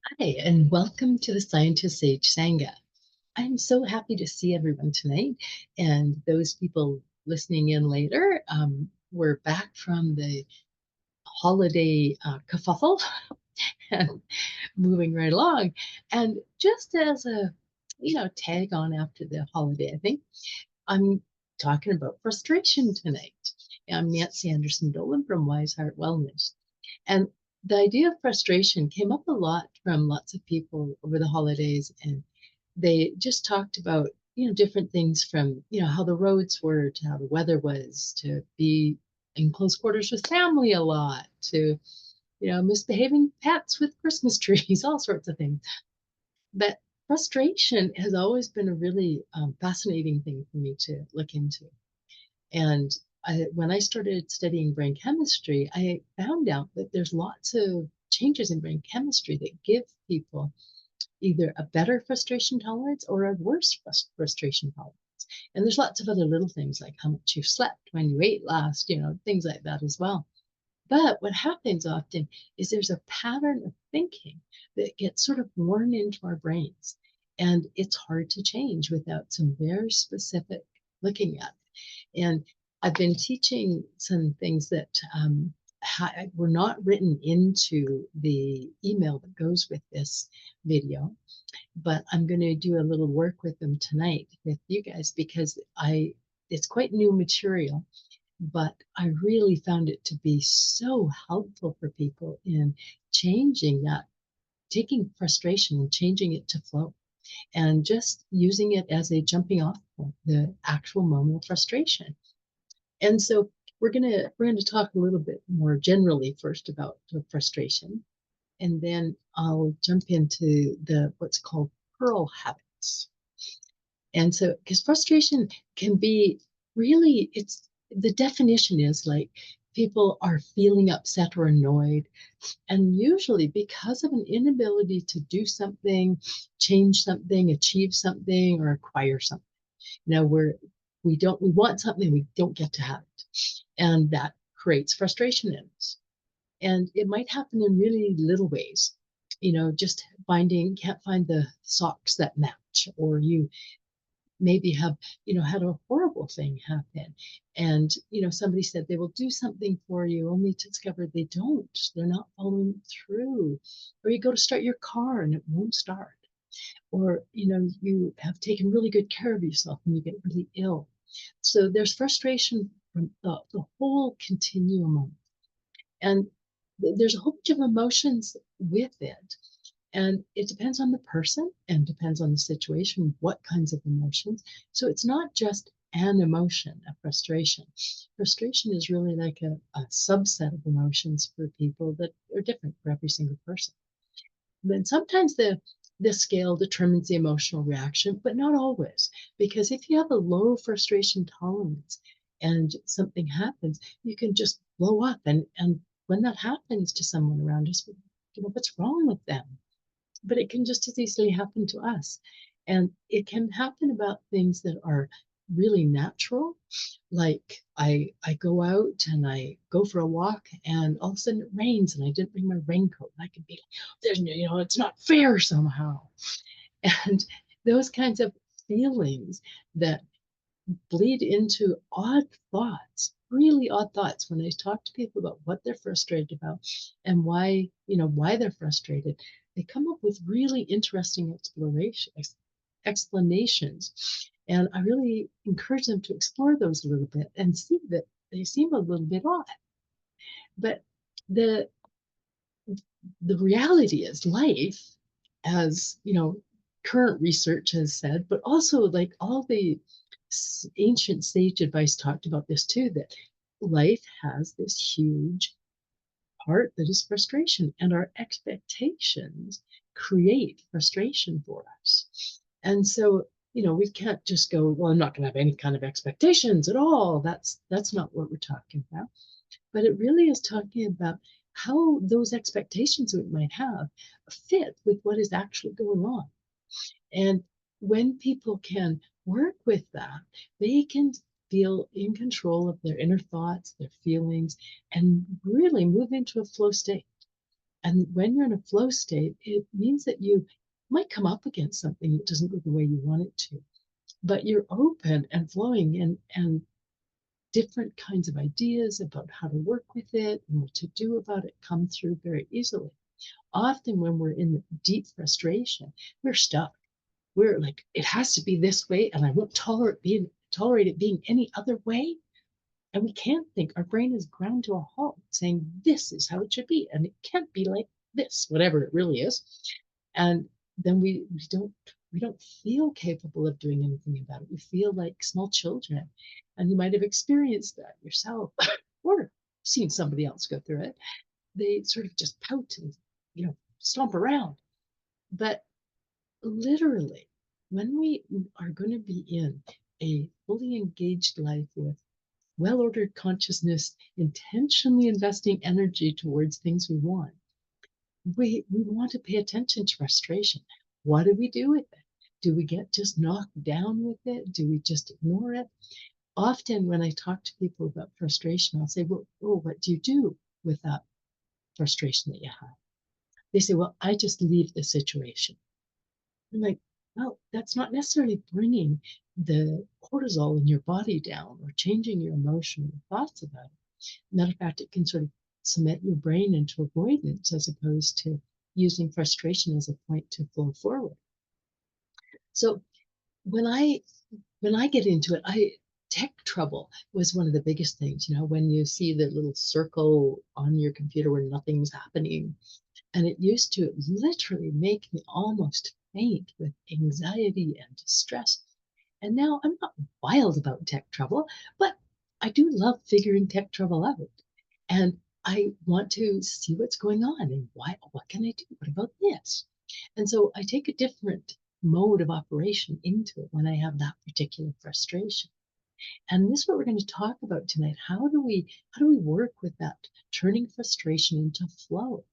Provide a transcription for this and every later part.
Hi, and welcome to the Scientist Sage Sangha. I'm so happy to see everyone tonight and those people listening in later. We're back from the holiday kerfuffle and moving right along. And just as a, tag on after the holiday, I think I'm talking about frustration tonight. I'm Nancy Anderson Dolan from Wise Heart Wellness. And the idea of frustration came up a lot from lots of people over the holidays, and they just talked about, different things from, how the roads were to how the weather was, to be in close quarters with family a lot, to, misbehaving pets with Christmas trees, all sorts of things. But frustration has always been a really fascinating thing for me to look into. And when I started studying brain chemistry, I found out that there's lots of changes in brain chemistry that give people either a better frustration tolerance or a worse frustration tolerance. And there's lots of other little things like how much you slept, when you ate last, things like that as well. But what happens often is there's a pattern of thinking that gets sort of worn into our brains. And it's hard to change without some very specific looking at it. And I've been teaching some things that were not written into the email that goes with this video, but I'm going to do a little work with them tonight with you guys because it's quite new material, but I really found it to be so helpful for people in changing that, taking frustration and changing it to flow and just using it as a jumping off point, the actual moment of frustration. And so we're gonna talk a little bit more generally first about the frustration, and then I'll jump into the what's called pearl habits. And so, because frustration can be really, it's the definition is like people are feeling upset or annoyed, and usually because of an inability to do something, change something, achieve something, or acquire something. We want something, we don't get to have it, and that creates frustration in us. And it might happen in really little ways, just can't find the socks that match, or you maybe have, had a horrible thing happen, and somebody said they will do something for you only to discover they're not following through. Or you go to start your car and it won't start. Or you have taken really good care of yourself and you get really ill. So there's frustration from the whole continuum, and there's a whole bunch of emotions with it. And it depends on the person and depends on the situation, what kinds of emotions. So it's not just an emotion of frustration. Frustration is really like a subset of emotions for people that are different for every single person. Then sometimes the scale determines the emotional reaction, but not always. Because if you have a low frustration tolerance and something happens, you can just blow up. And when that happens to someone around us, what's wrong with them? But it can just as easily happen to us. And it can happen about things that are really natural. Like I go out and I go for a walk and all of a sudden it rains and I didn't bring my raincoat. And I can be like, it's not fair somehow. And those kinds of feelings that bleed into odd thoughts, really odd thoughts. When I talk to people about what they're frustrated about and why they're frustrated, they come up with really interesting explanations. And I really encourage them to explore those a little bit and see that they seem a little bit odd. But the the reality is life, as current research has said, but also like all the ancient sage advice talked about this too, that life has this huge part that is frustration, and our expectations create frustration for us. And so, we can't just go, well, I'm not going to have any kind of expectations at all. That's not what we're talking about. But it really is talking about how those expectations we might have fit with what is actually going on. And when people can work with that, they can feel in control of their inner thoughts, their feelings, and really move into a flow state. And when you're in a flow state, it means that you might come up against something that doesn't go the way you want it to, but you're open and flowing, and different kinds of ideas about how to work with it and what to do about it come through very easily. Often when we're in deep frustration, we're stuck. We're like, it has to be this way, and I won't tolerate it being any other way. And we can't think. Our brain is ground to a halt, saying this is how it should be, and it can't be like this, whatever it really is. And then we don't feel capable of doing anything about it. We feel like small children, and you might have experienced that yourself, or seen somebody else go through it. They sort of just pout and stomp around. But literally, when we are going to be in a fully engaged life with well ordered consciousness, intentionally investing energy towards things we want, we want to pay attention to frustration. What do we do with it? Do we get just knocked down with it? Do we just ignore it? Often, when I talk to people about frustration, I'll say, well, oh, what do you do with that frustration that you have? They say, well, I just leave the situation. I'm like, well, that's not necessarily bringing the cortisol in your body down or changing your emotional thoughts about it. Matter of fact, it can sort of cement your brain into avoidance as opposed to using frustration as a point to flow forward. So when I get into it, I tech trouble was one of the biggest things. When you see the little circle on your computer where nothing's happening, and it used to literally make me almost faint with anxiety and distress. And now I'm not wild about tech trouble, but I do love figuring tech trouble out. And I want to see what's going on and what can I do? What about this? And so I take a different mode of operation into it when I have that particular frustration. And this is what we're going to talk about tonight. How do we work with that turning frustration into flow?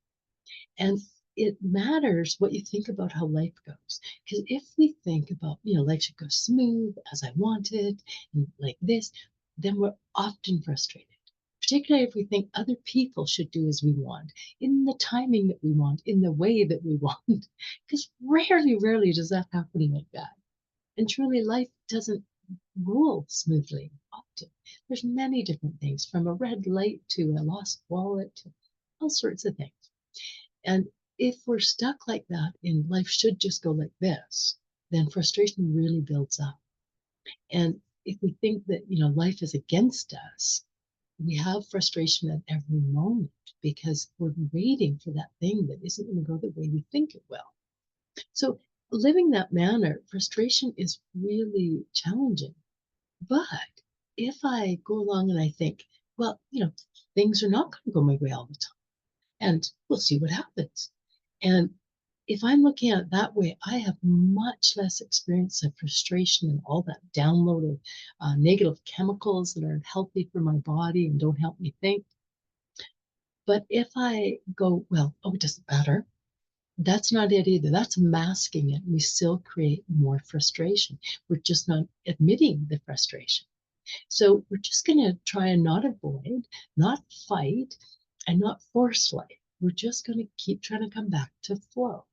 And it matters what you think about how life goes. Because if we think about, life should go smooth as I want it, and like this, then we're often frustrated. Particularly if we think other people should do as we want, in the timing that we want, in the way that we want. Because rarely does that happen like that. And truly, life doesn't roll smoothly often. There's many different things, from a red light to a lost wallet to all sorts of things. And if we're stuck like that in life should just go like this, then frustration really builds up. And if we think that, life is against us, we have frustration at every moment because we're waiting for that thing that isn't going to go the way we think it will. So living that manner, frustration is really challenging. But if I go along and I think, well, things are not going to go my way all the time, and we'll see what happens. And if I'm looking at it that way, I have much less experience of frustration and all that download of negative chemicals that aren't healthy for my body and don't help me think. But if I go, well, oh, it doesn't matter, that's not it either. That's masking it. We still create more frustration. We're just not admitting the frustration. So we're just going to try and not avoid, not fight, and not force life. We're just going to keep trying to come back to flow.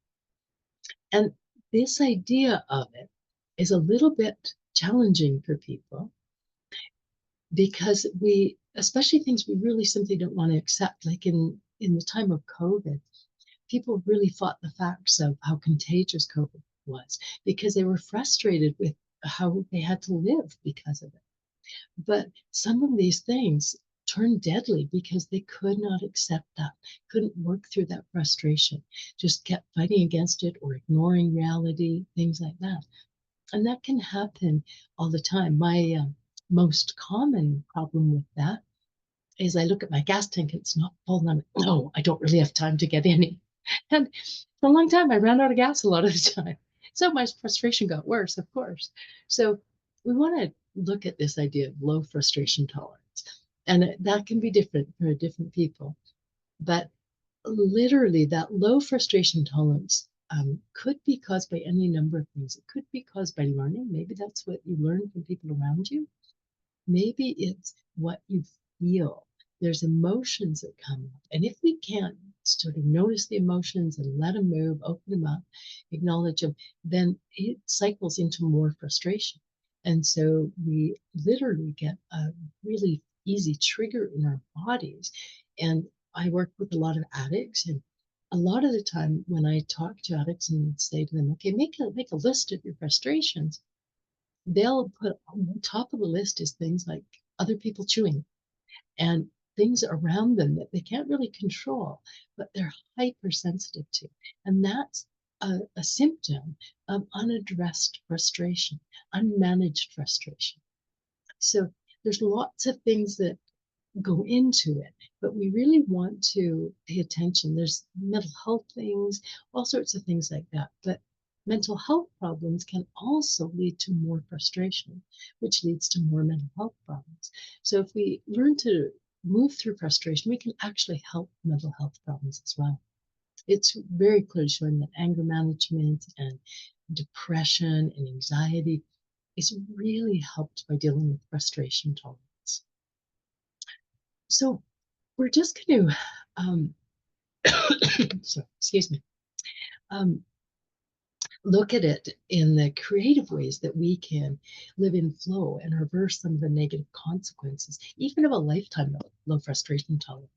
And this idea of it is a little bit challenging for people because especially things we really simply don't want to accept, like in the time of COVID, people really fought the facts of how contagious COVID was because they were frustrated with how they had to live because of it. But some of these things turned deadly because they could not accept that, couldn't work through that frustration, just kept fighting against it or ignoring reality, things like that. And that can happen all the time. My most common problem with that is I look at my gas tank, it's not full, and I'm like, no, I don't really have time to get any. And for a long time, I ran out of gas a lot of the time. So my frustration got worse, of course. So we want to look at this idea of low frustration tolerance. And that can be different for different people. But literally, that low frustration tolerance could be caused by any number of things. It could be caused by learning. Maybe that's what you learn from people around you. Maybe it's what you feel. There's emotions that come up. And if we can't sort of notice the emotions and let them move, open them up, acknowledge them, then it cycles into more frustration. And so we literally get a really easy trigger in our bodies. And I work with a lot of addicts, and a lot of the time when I talk to addicts and say to them, okay, make a list of your frustrations, they'll put on the top of the list is things like other people chewing and things around them that they can't really control, but they're hypersensitive to. And that's a symptom of unaddressed frustration, unmanaged frustration. So there's lots of things that go into it, but we really want to pay attention. There's mental health things, all sorts of things like that. But mental health problems can also lead to more frustration, which leads to more mental health problems. So if we learn to move through frustration, we can actually help mental health problems as well. It's very clearly showing that anger management and depression and anxiety is really helped by dealing with frustration tolerance. So we're just going to, so excuse me, um, look at it in the creative ways that we can live in flow and reverse some of the negative consequences, even of a lifetime of low frustration tolerance.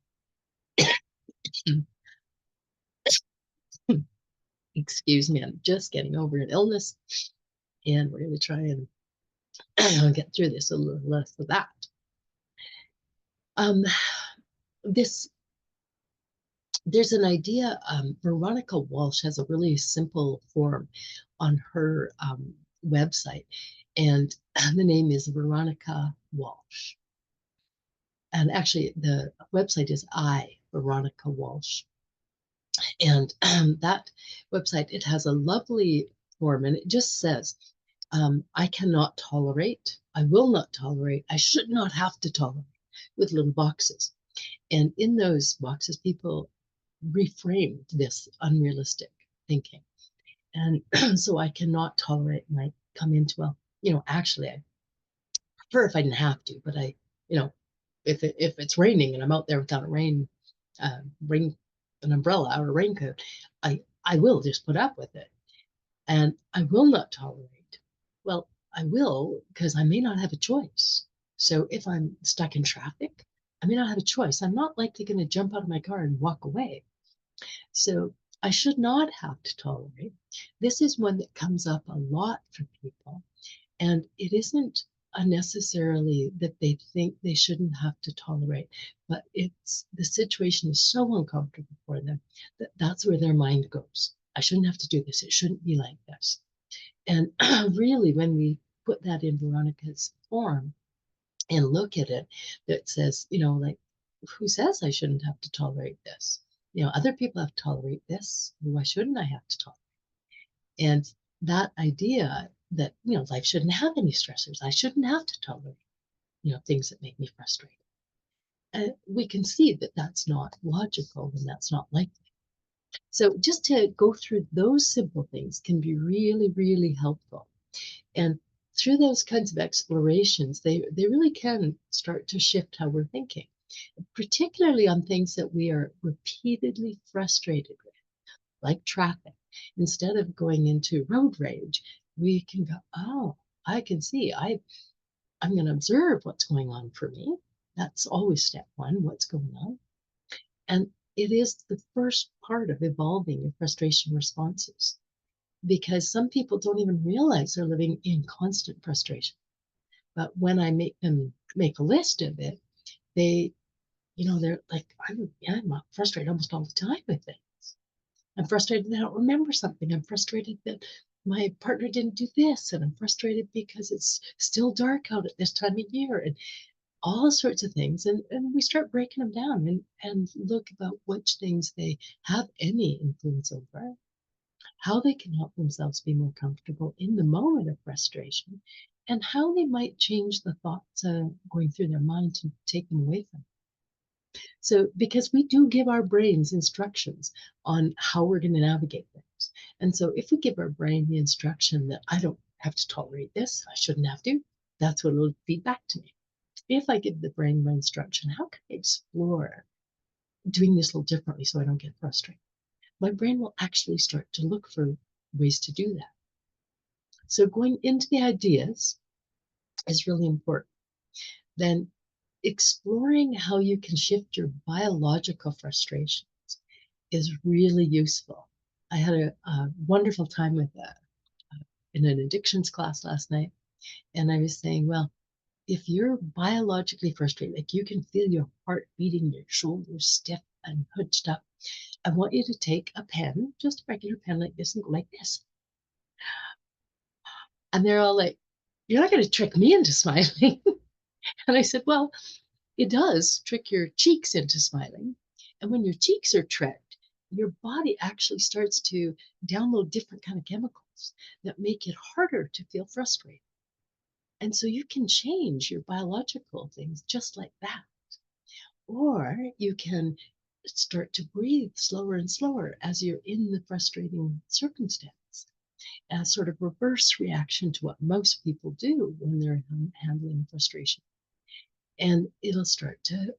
Excuse me, I'm just getting over an illness, and we're going to try and get through this a little less of that. Um, this there's an idea. Veronica Walsh has a really simple form on her website, and the name is Veronica Walsh. And actually, the website is Veronica Walsh. And that website, it has a lovely form, and it just says, I cannot tolerate, I will not tolerate, I should not have to tolerate, with little boxes. And in those boxes, people reframe this unrealistic thinking. And so I cannot tolerate might come into, well, actually, I prefer if I didn't have to, but you know, if it's raining and I'm out there without a rain, an umbrella or a raincoat, I will just put up with it, and I will not tolerate. Well, I will because I may not have a choice. So if I'm stuck in traffic, I may not have a choice. I'm not likely going to jump out of my car and walk away. So I should not have to tolerate. This is one that comes up a lot for people. And it isn't unnecessarily that they think they shouldn't have to tolerate, but it's the situation is so uncomfortable for them that that's where their mind goes. I shouldn't have to do this. It shouldn't be like this. And really, when we put that in Veronica's form and look at it, that says, like, who says I shouldn't have to tolerate this? Other people have to tolerate this. Why shouldn't I have to tolerate? And that idea that, life shouldn't have any stressors. I shouldn't have to tolerate, things that make me frustrated. And we can see that that's not logical and that's not likely. So just to go through those simple things can be really, really helpful. And through those kinds of explorations, they really can start to shift how we're thinking, particularly on things that we are repeatedly frustrated with, like traffic. Instead of going into road rage, we can go, oh, I can see. I'm going to observe what's going on for me. That's always step one, what's going on. And it is the first part of evolving your frustration responses, because some people don't even realize they're living in constant frustration. But when I make them make a list of it, they're like, I'm frustrated almost all the time with it. I'm frustrated that I don't remember something. I'm frustrated that my partner didn't do this. And I'm frustrated because it's still dark out at this time of year, and all sorts of things. And we start breaking them down and look about which things they have any influence over, how they can help themselves be more comfortable in the moment of frustration, and how they might change the thoughts going through their mind to take them away from. So, because we do give our brains instructions on how we're going to navigate things. And so, if we give our brain the instruction that I don't have to tolerate this, I shouldn't have to, that's what it'll feed back to me. If I give the brain my instruction, how can I explore doing this a little differently so I don't get frustrated. My brain will actually start to look for ways to do that. So going into the ideas is really important. Then exploring how you can shift your biological frustrations is really useful. I had a wonderful time with that in an addictions class last night, and I was saying, well, if you're biologically frustrated, like you can feel your heart beating, your shoulders stiff and hunched up, I want you to take a pen, just a regular pen like this, and go like this. And they're all like, you're not going to trick me into smiling. And I said, well, it does trick your cheeks into smiling. And when your cheeks are tricked, your body actually starts to download different kind of chemicals that make it harder to feel frustrated. And so you can change your biological things just like that. Or you can start to breathe slower and slower as you're in the frustrating circumstance, as sort of reverse reaction to what most people do when they're handling frustration. And it'll start to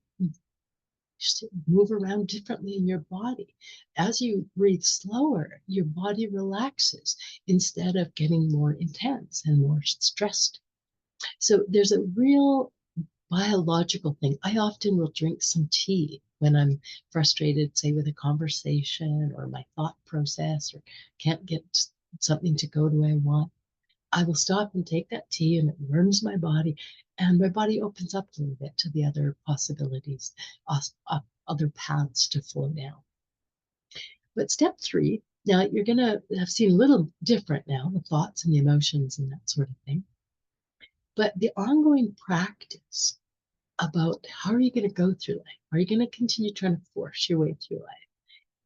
just move around differently in your body. As you breathe slower, your body relaxes instead of getting more intense and more stressed. So there's a real biological thing. I often will drink some tea when I'm frustrated, say with a conversation or my thought process, or can't get something to go the way I want. I will stop and take that tea, and it warms my body, and my body opens up a little bit to the other possibilities, other paths to flow down. But step three, now you're going to have seen a little different now, the thoughts and the emotions and that sort of thing. But the ongoing practice about how are you going to go through life? Are you going to continue trying to force your way through life?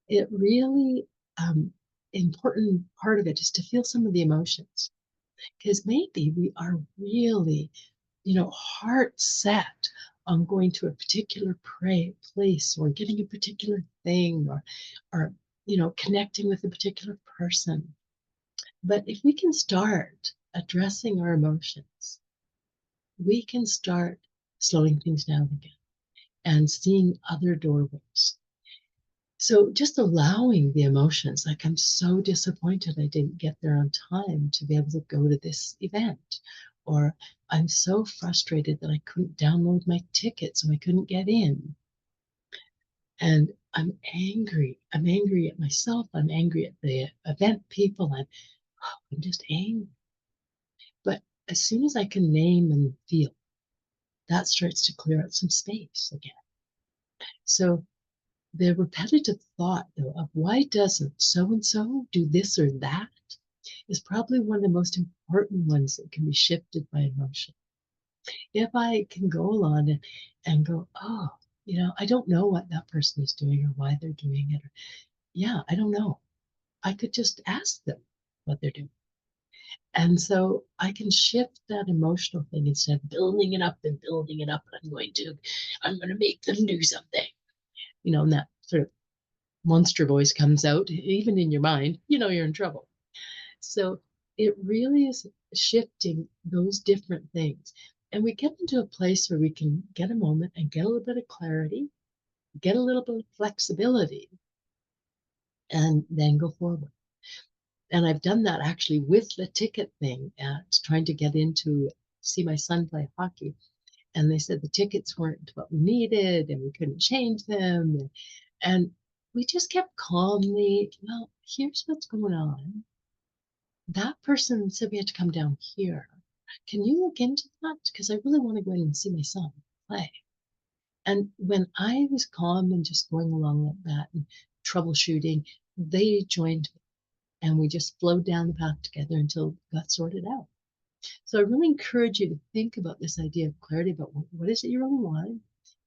It really important part of it is to feel some of the emotions, because maybe we are really, heart set on going to a particular place or getting a particular thing, or connecting with a particular person. But if we can start addressing our emotions, we can start slowing things down again and seeing other doorways. So just allowing the emotions, like I'm so disappointed I didn't get there on time to be able to go to this event, or I'm so frustrated that I couldn't download my ticket so I couldn't get in. And I'm angry. I'm angry at myself. I'm angry at the event people. I'm just angry. But as soon as I can name and feel, that starts to clear out some space again. So the repetitive thought, though, of why doesn't so and so do this or that is probably one of the most important ones that can be shifted by emotion. If I can go along and go, oh, I don't know what that person is doing or why they're doing it. Or, yeah, I don't know. I could just ask them what they're doing. And so I can shift that emotional thing instead of building it up and building it up. And I'm going to make them do something, and that sort of monster voice comes out, even in your mind, you're in trouble. So it really is shifting those different things. And we get into a place where we can get a moment and get a little bit of clarity, get a little bit of flexibility, and then go forward. And I've done that actually with the ticket thing at trying to get into see my son play hockey. And they said the tickets weren't what we needed and we couldn't change them. And we just kept calmly, well, here's what's going on. That person said we had to come down here. Can you look into that? Because I really want to go in and see my son play. And when I was calm and just going along like that and troubleshooting, they joined me and we just flowed down the path together until it got sorted out. So I really encourage you to think about this idea of clarity about what is it you really want?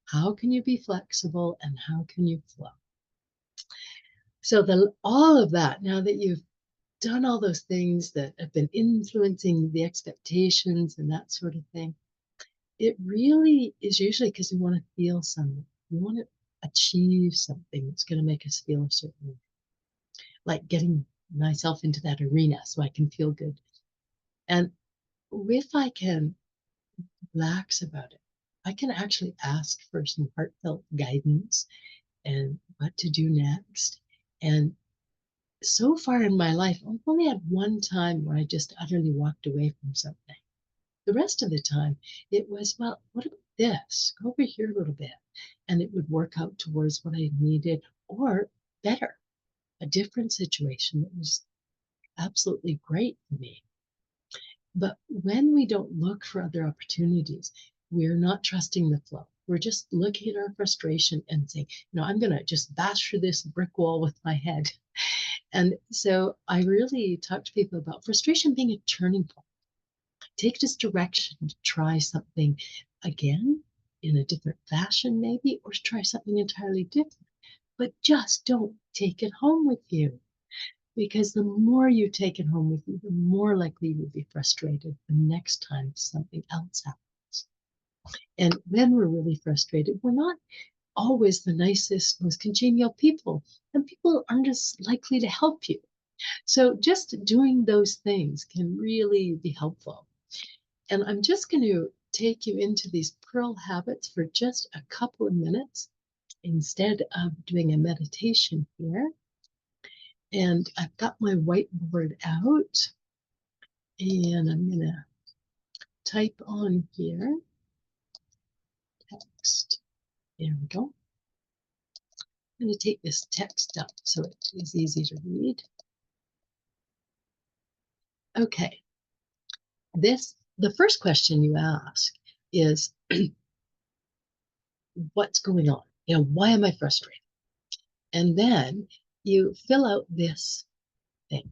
How can you be flexible and how can you flow? So all of that, now that you've done all those things that have been influencing the expectations and that sort of thing, it really is usually because we want to feel something. We want to achieve something that's going to make us feel a certain way, like getting myself into that arena so I can feel good. And if I can relax about it, I can actually ask for some heartfelt guidance and what to do next. And so far in my life, I've only had one time where I just utterly walked away from something. The rest of the time, it was, well, what about this? Go over here a little bit. And it would work out towards what I needed, or better, a different situation that was absolutely great for me. But when we don't look for other opportunities, we're not trusting the flow. We're just looking at our frustration and saying, I'm going to just bash through this brick wall with my head. And so I really talk to people about frustration being a turning point. Take this direction to try something again in a different fashion, maybe, or try something entirely different. But just don't take it home with you. Because the more you take it home with you, the more likely you'll be frustrated the next time something else happens. And when we're really frustrated, we're not always the nicest, most congenial people, and people aren't as likely to help you. So just doing those things can really be helpful. And I'm just going to take you into these pearl habits for just a couple of minutes instead of doing a meditation here. And I've got my whiteboard out, and I'm going to type on here text. There we go. I'm going to take this text up so it is easy to read. Okay. The first question you ask is, what's going on? Why am I frustrated? And then you fill out this thing.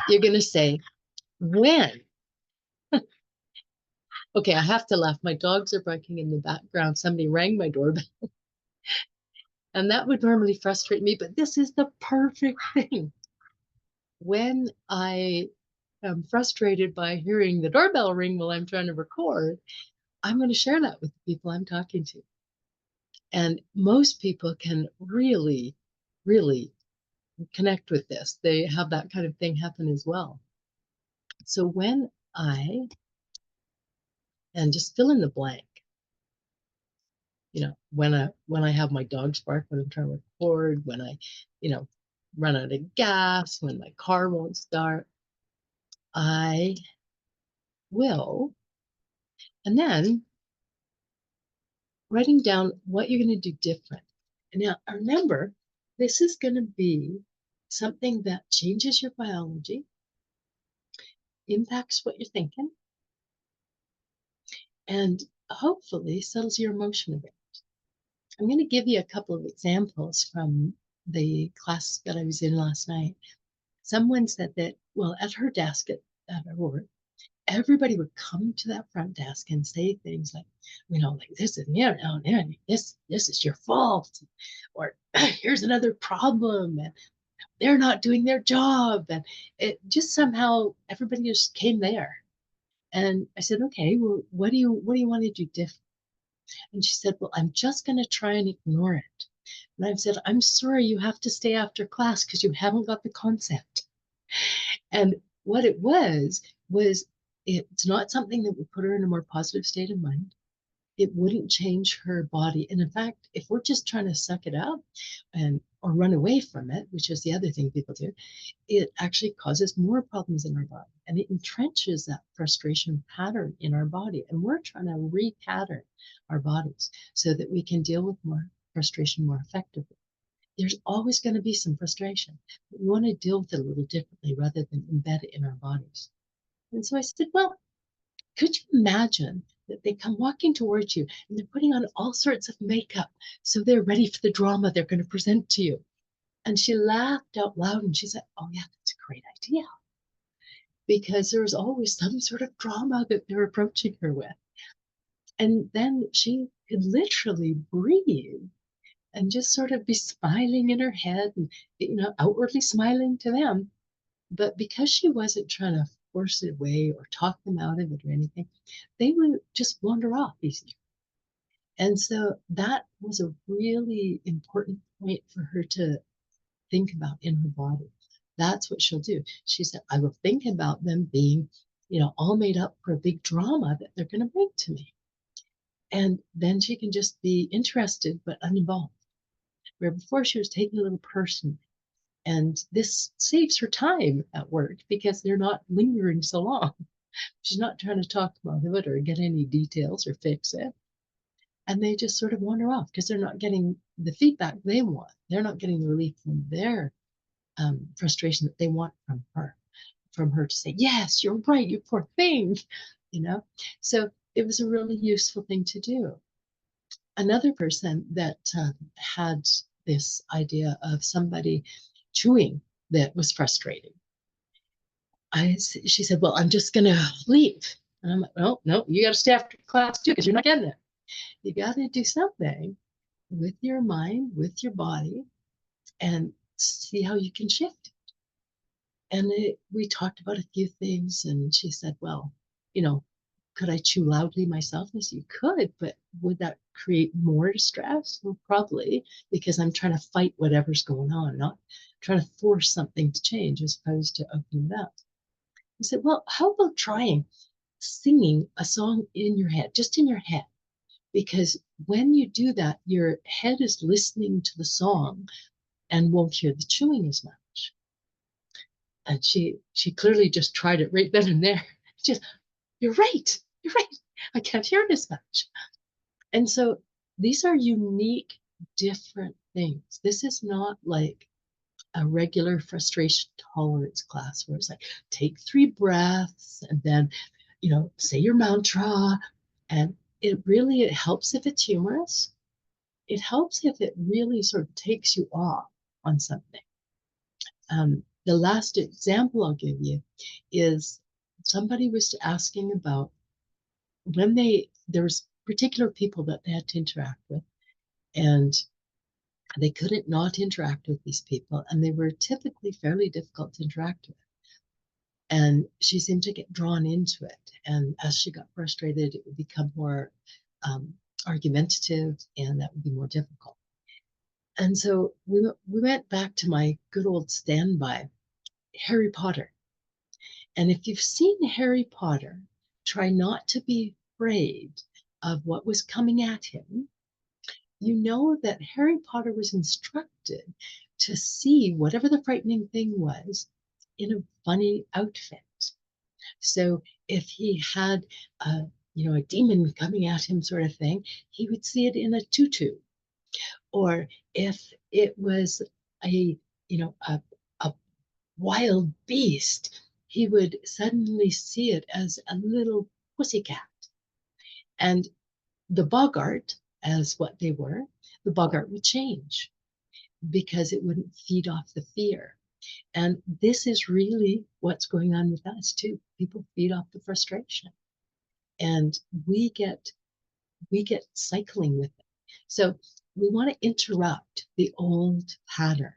You're going to say, when? Okay, I have to laugh. My dogs are barking in the background. Somebody rang my doorbell. And that would normally frustrate me, but this is the perfect thing. When I am frustrated by hearing the doorbell ring while I'm trying to record, I'm going to share that with the people I'm talking to. And most people can really, really connect with this. They have that kind of thing happen as well. So and just fill in the blank, when I have my dogs bark, when I'm trying to record, when I, run out of gas, when my car won't start, I will. And then writing down what you're going to do different. And now remember, this is going to be something that changes your biology, impacts what you're thinking, and hopefully settles your emotion a bit. I'm going to give you a couple of examples from the class that I was in last night. Someone said that, well, at her desk at her work, everybody would come to that front desk and say things like, like this is, this is your fault, or here's another problem, and they're not doing their job, and it just somehow everybody just came there. And I said, okay, well, what do you want to do different? And she said, well, I'm just going to try and ignore it. And I said, I'm sorry, you have to stay after class because you haven't got the concept. And what it was it's not something that would put her in a more positive state of mind. It wouldn't change her body. And in fact, if we're just trying to suck it up or run away from it, which is the other thing people do, it actually causes more problems in our body. And it entrenches that frustration pattern in our body. And we're trying to repattern our bodies so that we can deal with more frustration more effectively. There's always going to be some frustration, but we want to deal with it a little differently rather than embed it in our bodies. And so I said, well, could you imagine that they come walking towards you and they're putting on all sorts of makeup so they're ready for the drama they're going to present to you? And she laughed out loud and she said, oh yeah, that's a great idea. Because there was always some sort of drama that they're approaching her with. And then she could literally breathe and just sort of be smiling in her head and, outwardly smiling to them. But because she wasn't trying to force it away or talk them out of it or anything, they would just wander off easier. And so that was a really important point for her to think about in her body. That's what she'll do. She said, I will think about them being, all made up for a big drama that they're going to bring to me. And then she can just be interested but uninvolved. where before she was taking a little personally. And this saves her time at work because they're not lingering so long. She's not trying to talk about it or get any details or fix it. And they just sort of wander off because they're not getting the feedback they want. They're not getting the relief from their frustration that they want from her to say, yes, you're right, you poor thing, you know? So it was a really useful thing to do. Another person that had this idea of somebody chewing that was frustrating. She said, well, I'm just going to leave. And I'm like, well, no, you got to stay after class too, because you're not getting it. You got to do something with your mind, with your body, and see how you can shift. And we talked about a few things, and she said, well, you know, could I chew loudly myself? And I said, you could, but would that create more stress? Well, probably, because I'm trying to fight whatever's going on, not trying to force something to change as opposed to open it up. I said, well, how about trying singing a song in your head, just in your head? Because when you do that, your head is listening to the song and won't hear the chewing as much. And she clearly just tried it right then and there. Just, you're right. You're right. I can't hear it as much. And so these are unique, different things. This is not like a regular frustration tolerance class where it's like, take 3 breaths and then, say your mantra. And it helps if it's humorous. It helps if it really sort of takes you off on something. The last example I'll give you is somebody was asking about when there was particular people that they had to interact with, and they couldn't not interact with these people, and they were typically fairly difficult to interact with. And she seemed to get drawn into it. And as she got frustrated, it would become more argumentative, and that would be more difficult. And so we went back to my good old standby, Harry Potter. And if you've seen Harry Potter, try not to be afraid of what was coming at him. You know that Harry Potter was instructed to see whatever the frightening thing was in a funny outfit. So if he had a demon coming at him sort of thing, he would see it in a tutu. Or if it was a a, a wild beast, he would suddenly see it as a little pussycat. And the boggart, as what they were, the boggart would change because it wouldn't feed off the fear. And this is really what's going on with us too. People feed off the frustration, and we get cycling with it. So we want to interrupt the old pattern.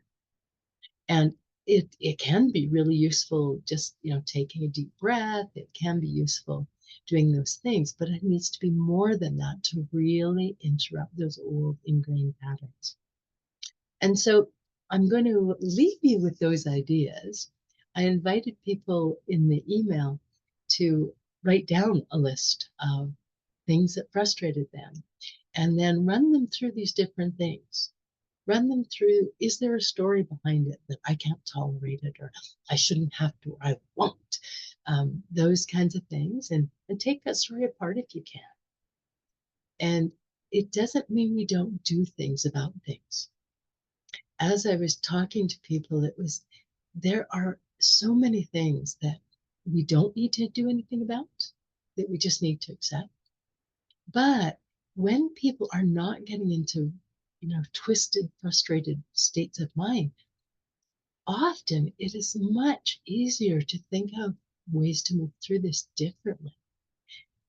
And it can be really useful just taking a deep breath. It can be useful doing those things, but it needs to be more than that to really interrupt those old ingrained patterns. And so I'm going to leave you with those ideas. I invited people in the email to write down a list of things that frustrated them and then run them through these different things. Run them through, is there a story behind it that I can't tolerate it, or I shouldn't have to, or I won't? Those kinds of things, and take that story apart if you can. And it doesn't mean we don't do things about things. As I was talking to people, there are so many things that we don't need to do anything about, that we just need to accept. But when people are not getting into twisted, frustrated states of mind, often it is much easier to think of ways to move through this differently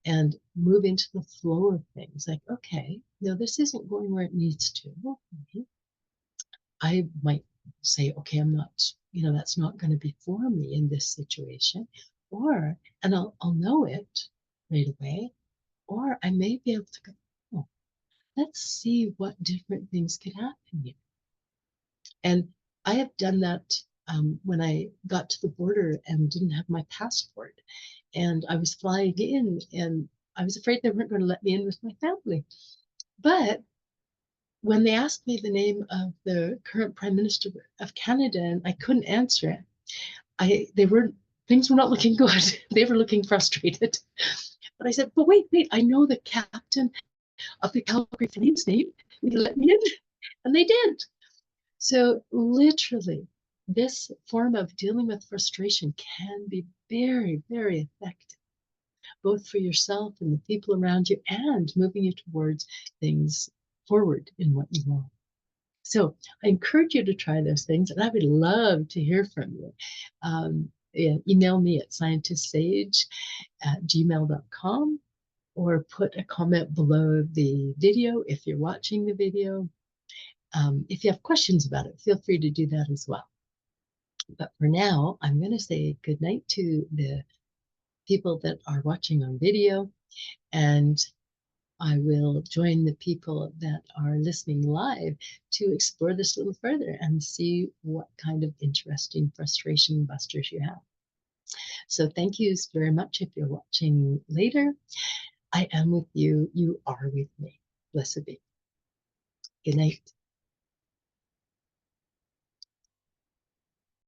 and move into the flow of things. Like, okay, no, this isn't going where it needs to. Okay. I might say, okay, I'm not, that's not going to be for me in this situation. And I'll know it right away. Or I may be able to go, oh, let's see what different things could happen here. And I have done that when I got to the border and didn't have my passport. And I was flying in, and I was afraid they weren't going to let me in with my family. But when they asked me the name of the current Prime Minister of Canada and I couldn't answer it, they were things were not looking good. They were looking frustrated. But I said, but wait, I know the captain of the Calgary Flames name. Will you let me in? And they did. So literally, this form of dealing with frustration can be very, very effective, both for yourself and the people around you and moving you towards things forward in what you want. So I encourage you to try those things, and I would love to hear from you. Yeah, email me at scientistsage@gmail.com or put a comment below the video if you're watching the video. If you have questions about it, feel free to do that as well. But for now, I'm going to say good night to the people that are watching on video, and I will join the people that are listening live to explore this a little further and see what kind of interesting frustration busters you have. So thank you very much if you're watching later. I am with you. You are with me. Blessed be. Good night.